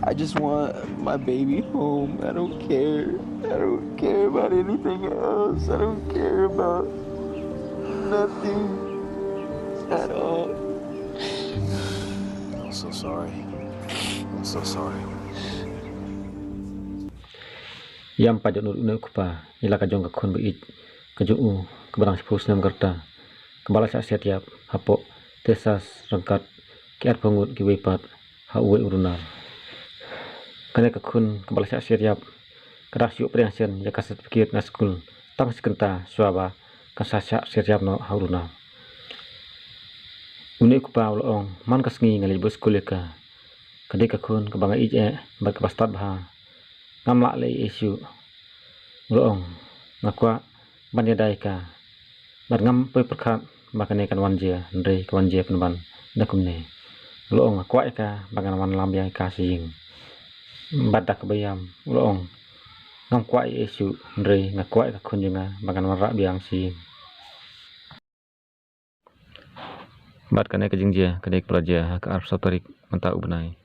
I just want my baby home. I don't care. I don't care about anything else. I don't care about nothing at all. I'm so sorry. I'm so sorry. Yang pada nur una kupa ila ka jong ka khun beit ka jong ka barang sepuluh snem gerta kembala sa setiap hapo tesas rangkat kiat pangut ki wepat ha uwe urunal kane ka khun kembala sa setiap kadak siu priangsen ya kasat pikir na skul tang sekenta swaba kasasya setiap no ha urunal une kupa ulong man kasngi ngali bus kuleka kade ka khun ka banga ije ba ka pastat bah ngamla le isu ulong ngakwa banyadai ka bar ngam pe perkhat makane kan wanja ndrei ka wanja penban dakumne ulong ngakwa ka bangan wan lam yang ka sing badak bayam ulong ngam kwa isu ndrei ngakwa ka khunjunga bangan wan ra biang sing bat kane ka jingja kade praja ka ar sotorik manta ubnai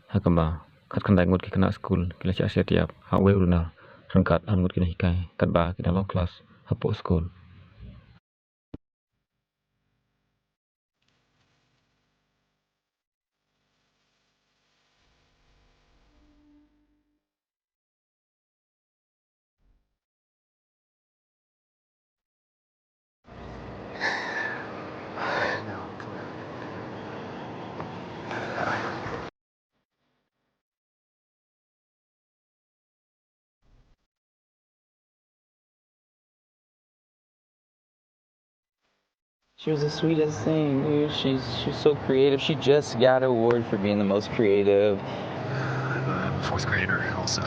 hakamba khat khandai ngut ki kana school kila cha setiap ha we urna rangkat an ngut kina hikai kat ba kina long class hapo school. No, come here. She was the sweetest thing, dude. She's so creative. She just got an award for being the most creative. I'm a fourth grader also.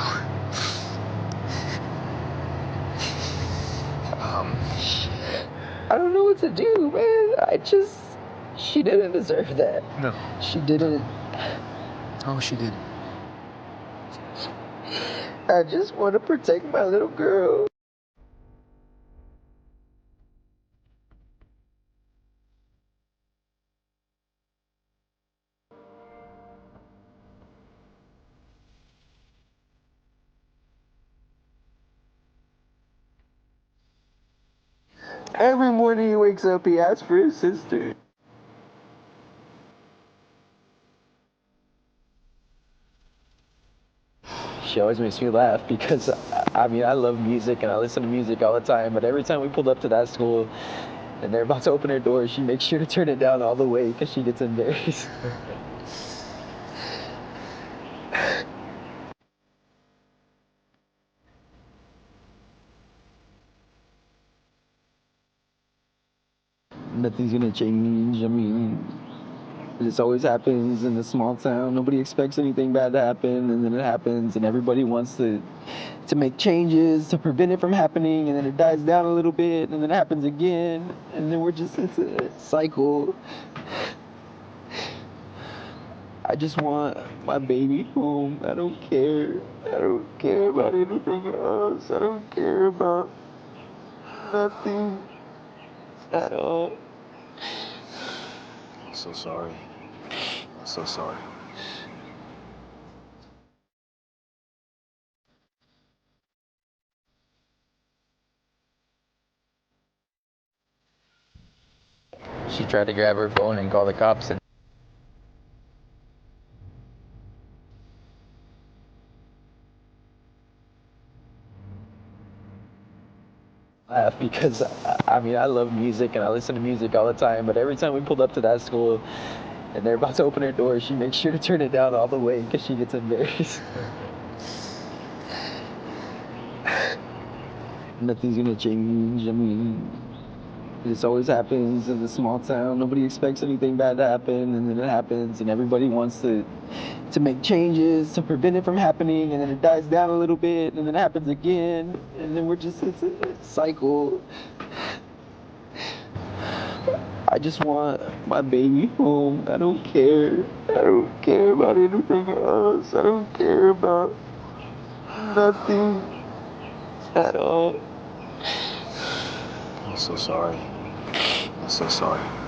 I don't know what to do, man. She didn't deserve that. No. She didn't. Oh, she did. I just want to protect my little girl. Every morning he wakes up, he asks for his sister. She always makes me laugh because, I mean, I love music and I listen to music all the time, but every time we pulled up to that school and they're about to open her door, she makes sure to turn it down all the way because she gets embarrassed. Nothing's gonna change. I mean, this always happens in a small town. Nobody expects anything bad to happen, and then it happens, and everybody wants to make changes to prevent it from happening, and then it dies down a little bit, and then it happens again, and then it's a cycle. I just want my baby home. I don't care. I don't care about anything else. I don't care about nothing at all. I'm so sorry. I'm so sorry. She tried to grab her phone and call the cops, and laugh because, I mean, I love music and I listen to music all the time, but every time we pulled up to that school and they're about to open her door, she makes sure to turn it down all the way because she gets embarrassed. Nothing's gonna change. I mean, this always happens in a small town. Nobody expects anything bad to happen, and then it happens, and everybody wants to make changes to prevent it from happening, and then it dies down a little bit, and then it happens again, and then it's a cycle. I just want my baby home. I don't care. I don't care about anything else. I don't care about nothing at all. I'm so sorry. I'm so sorry.